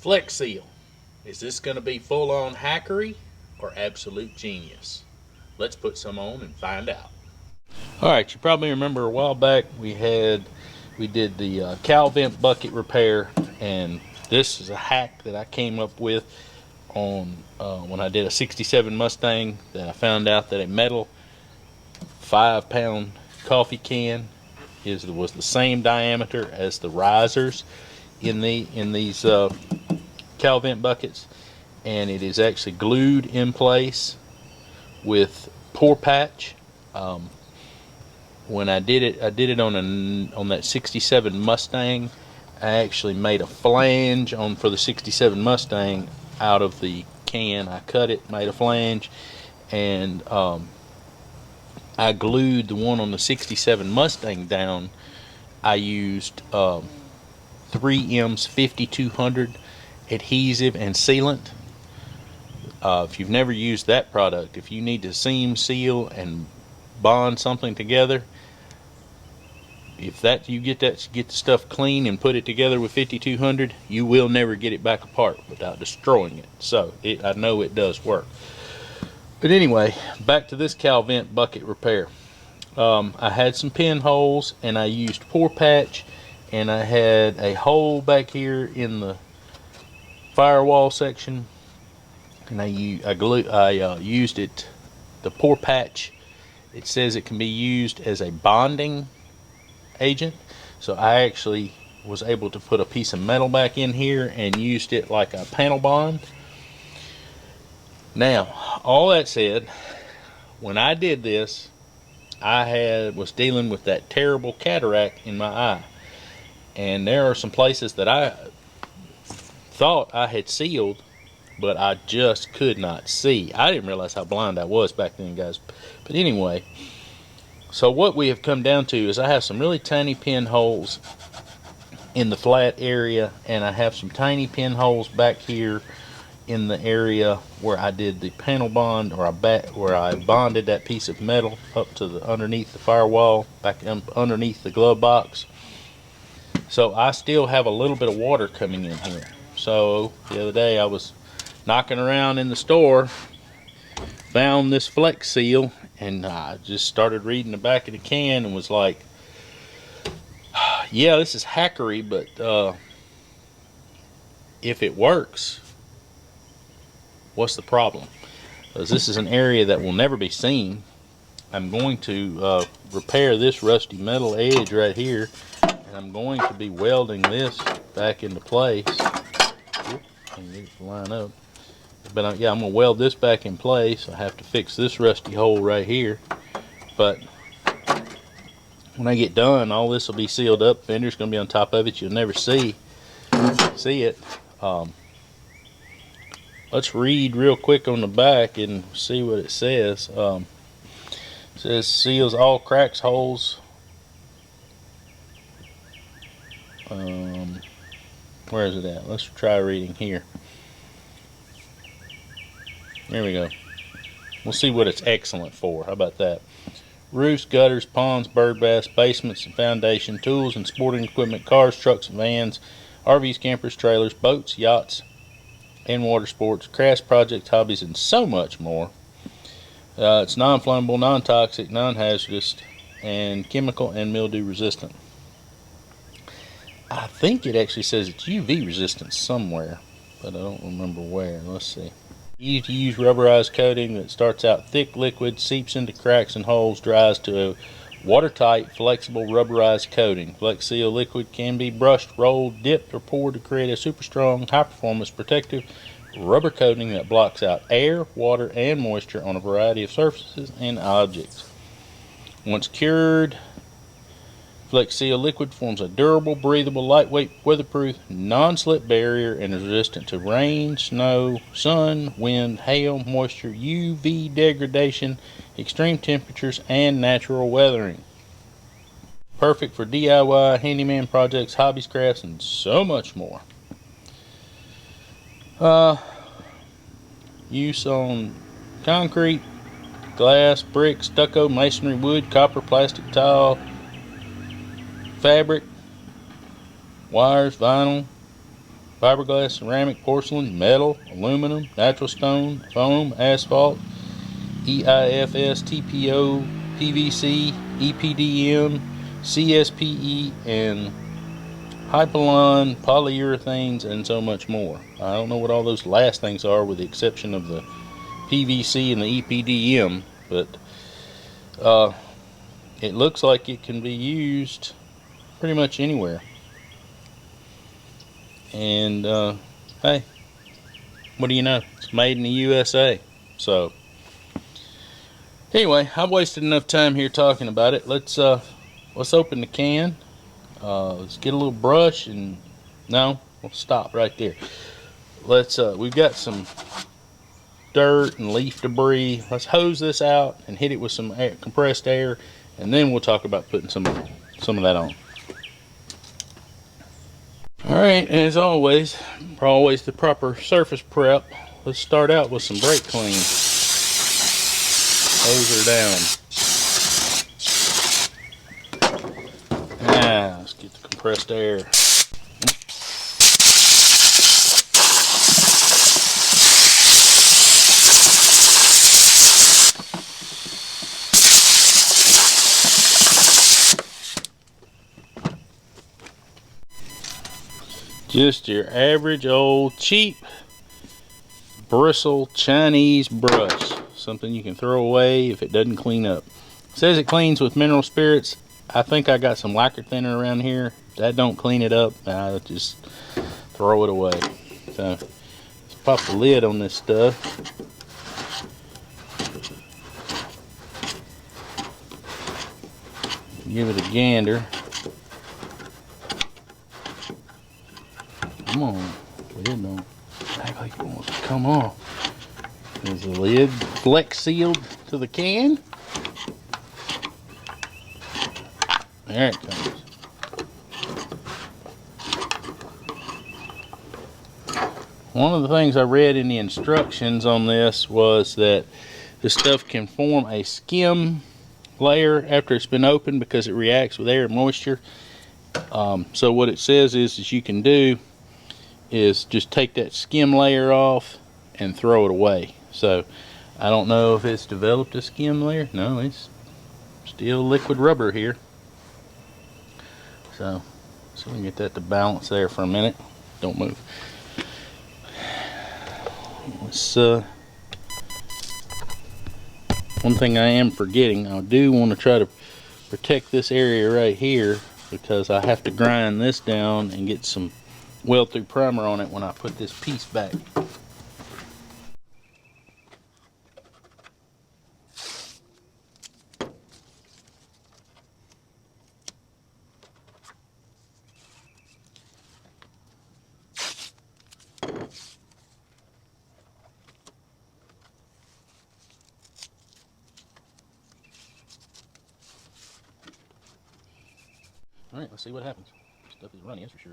Flex Seal. Is this going to be full on hackery or absolute genius? Let's put some on and find out. All right, you probably remember a while back we did the cowl vent bucket repair, and this is a hack that I came up with on when I did a '67 Mustang. That I found out that a metal 5-pound coffee can was the same diameter as the risers in these cowl vent buckets, and it is actually glued in place with pour patch. When I did it on that '67 Mustang. I actually made a flange for the '67 Mustang out of the can. I cut it, made a flange, and I glued the one on the '67 Mustang down. I used 3M's 5200 adhesive and sealant. If you've never used that product, if you need to seam seal and bond something together, if you get the stuff clean and put it together with 5200, you will never get it back apart without destroying it. So I know it does work. But anyway, back to this cowl vent bucket repair. I had some pinholes, and I used pour patch, and I had a hole back here in the firewall section, and I used it. The pour patch, it says it can be used as a bonding agent, so I actually was able to put a piece of metal back in here and used it like a panel bond. Now, all that said, when I did this, I was dealing with that terrible cataract in my eye, and there are some places that I thought I had sealed, but I just could not see. I didn't realize how blind I was back then, guys. But anyway, so what we have come down to is I have some really tiny pinholes in the flat area, and I have some tiny pinholes back here in the area where I did the panel bond, or where I bonded that piece of metal up to underneath the firewall, back underneath the glove box. So I still have a little bit of water coming in here. So the other day I was knocking around in the store, found this Flex Seal, and I just started reading the back of the can and was like, yeah, this is hackery, but if it works, what's the problem? Because this is an area that will never be seen. I'm going to repair this rusty metal edge right here, and I'm going to be welding this back into place. And get it to line up. But yeah, I'm going to weld this back in place. I have to fix this rusty hole right here. But when I get done, all this will be sealed up. Fender's going to be on top of it. You'll never see it. Let's read real quick on the back and see what it says. It says seals all cracks, holes. Where is it at? Let's try reading here. There we go. We'll see what it's excellent for. How about that? Roofs, gutters, ponds, bird baths, basements and foundation, tools and sporting equipment, cars, trucks and vans, RVs, campers, trailers, boats, yachts, and water sports, crafts, projects, hobbies, and so much more. It's non-flammable, non-toxic, non-hazardous, and chemical and mildew resistant. I think it actually says it's UV resistant somewhere, but I don't remember where. Let's see. You need to use rubberized coating that starts out thick liquid, seeps into cracks and holes, dries to a watertight, flexible rubberized coating. Flex Seal liquid can be brushed, rolled, dipped, or poured to create a super strong, high-performance protective rubber coating that blocks out air, water, and moisture on a variety of surfaces and objects. Once cured, Flex Seal liquid forms a durable, breathable, lightweight, weatherproof, non-slip barrier and is resistant to rain, snow, sun, wind, hail, moisture, UV degradation, extreme temperatures, and natural weathering. Perfect for DIY, handyman projects, hobbies, crafts, and so much more. Use on concrete, glass, brick, stucco, masonry, wood, copper, plastic, tile, fabric, wires, vinyl, fiberglass, ceramic, porcelain, metal, aluminum, natural stone, foam, asphalt, EIFS, TPO, PVC, EPDM, CSPE, and Hypalon, polyurethanes, and so much more. I don't know what all those last things are, with the exception of the PVC and the EPDM, but it looks like it can be used pretty much anywhere. And hey, what do you know? It's made in the USA. So anyway, I've wasted enough time here talking about it. Let's open the can. Let's get a little brush and no, we'll stop right there. Let's we've got some dirt and leaf debris. Let's hose this out and hit it with some air, compressed air, and then we'll talk about putting some of that on. Alright, as always, the proper surface prep. Let's start out with some brake clean. Hose her down. Now, let's get the compressed air. Just your average old cheap bristle Chinese brush. Something you can throw away if it doesn't clean up. It says it cleans with mineral spirits. I think I got some lacquer thinner around here. That don't clean it up. I just throw it away. So let's pop the lid on this stuff. Give it a gander. Come on, lid don't act like it wants to come off. Is the lid flex sealed to the can? There it comes. One of the things I read in the instructions on this was that this stuff can form a skim layer after it's been opened because it reacts with air and moisture. So what it says is you can do is just take that skim layer off and throw it away. So I don't know if it's developed a skim layer. No, it's still liquid rubber here. So we can get that to balance there for a minute. Don't move. Let's one thing I am forgetting, I do want to try to protect this area right here because I have to grind this down and get some weld-through primer on it when I put this piece back. Alright, let's see what happens. Stuff is runny, that's for sure.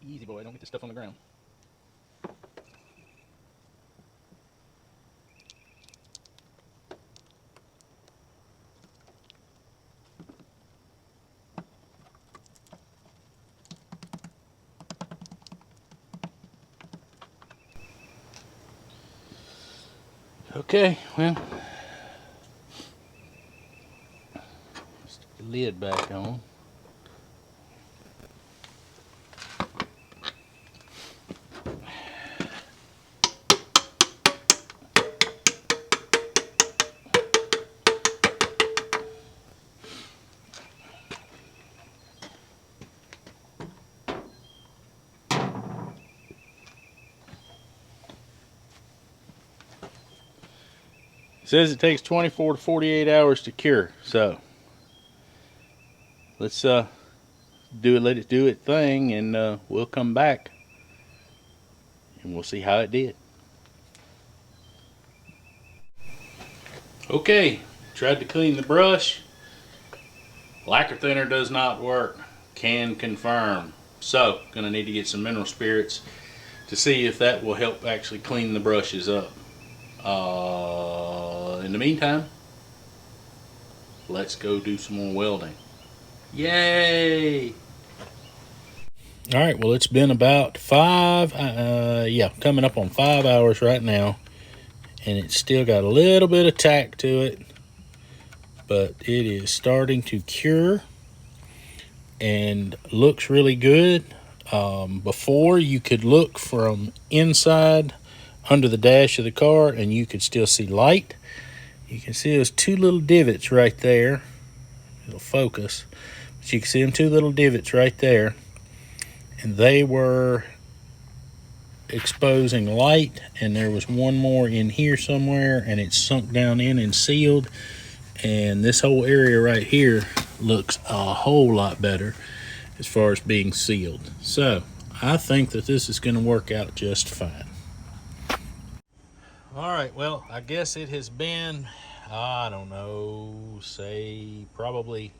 Easy boy, don't get this stuff on the ground. Okay, well, stick the lid back on. It says it takes 24 to 48 hours to cure, so let's let it do its thing, and we'll come back and we'll see how it did. Okay, tried to clean the brush. Lacquer thinner does not work. Can confirm. So, gonna need to get some mineral spirits to see if that will help actually clean the brushes up. In the meantime, let's go do some more welding. Yay! All right, well, it's been about coming up on 5 hours right now, and it's still got a little bit of tack to it, but it is starting to cure and looks really good. Before, you could look from inside under the dash of the car and you could still see light. You can see those two little divots right there. It'll focus, but you can see them two little divots right there, and they were exposing light, and there was one more in here somewhere, and it sunk down in and sealed, and this whole area right here looks a whole lot better as far as being sealed. So I think that this is going to work out just fine. All right, well, I guess it has been, I don't know, say probably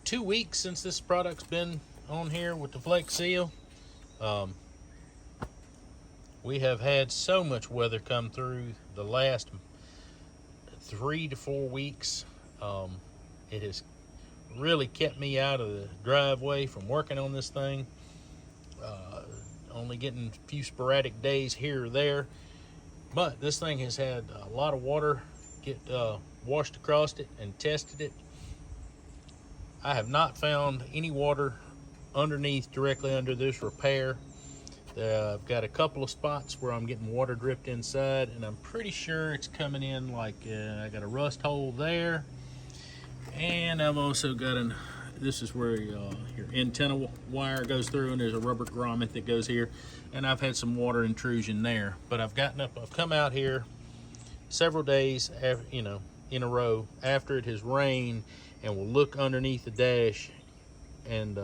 2 weeks since this product's been on here with the Flex Seal. We have had so much weather come through the last 3 to 4 weeks. It has really kept me out of the driveway from working on this thing. Only getting a few sporadic days here or there. But this thing has had a lot of water get washed across it and tested it. I have not found any water underneath, directly under this repair. I've got a couple of spots where I'm getting water dripped inside, and I'm pretty sure it's coming in like I got a rust hole there, and I've also got this is where your antenna wire goes through, and there's a rubber grommet that goes here, and I've had some water intrusion there. But I've come out here several days after, in a row after it has rained, and will look underneath the dash and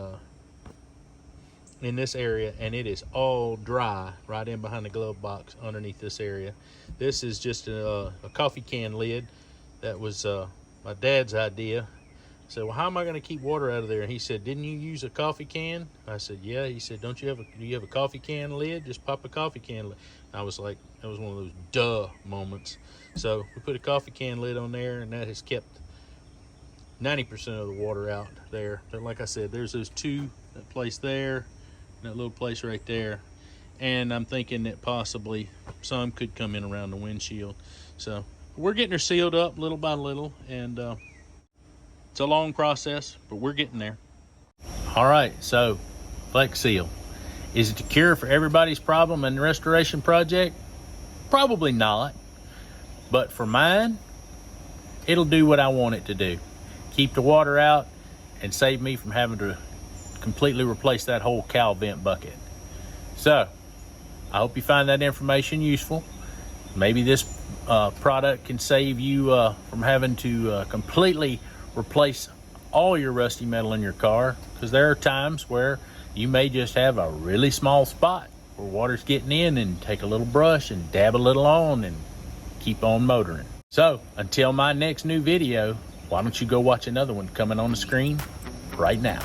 in this area, and it is all dry right in behind the glove box underneath this area. This is just a coffee can lid. That was my dad's idea. I said, well, how am I going to keep water out of there? And he said, didn't you use a coffee can? I said, yeah. He said, do you have a coffee can lid? Just pop a coffee can lid. I was like, that was one of those duh moments. So we put a coffee can lid on there, and that has kept 90% of the water out there. But like I said, there's those two, that place there, and that little place right there. And I'm thinking that possibly some could come in around the windshield. So we're getting her sealed up little by little, and it's a long process, but we're getting there. All right, so Flex Seal. Is it the cure for everybody's problem in the restoration project? Probably not. But for mine, it'll do what I want it to do. Keep the water out and save me from having to completely replace that whole cowl vent bucket. So, I hope you find that information useful. Maybe this product can save you from having to completely replace all your rusty metal in your car, because there are times where you may just have a really small spot where water's getting in, and take a little brush and dab a little on and keep on motoring. So until my next new video, why don't you go watch another one coming on the screen right now.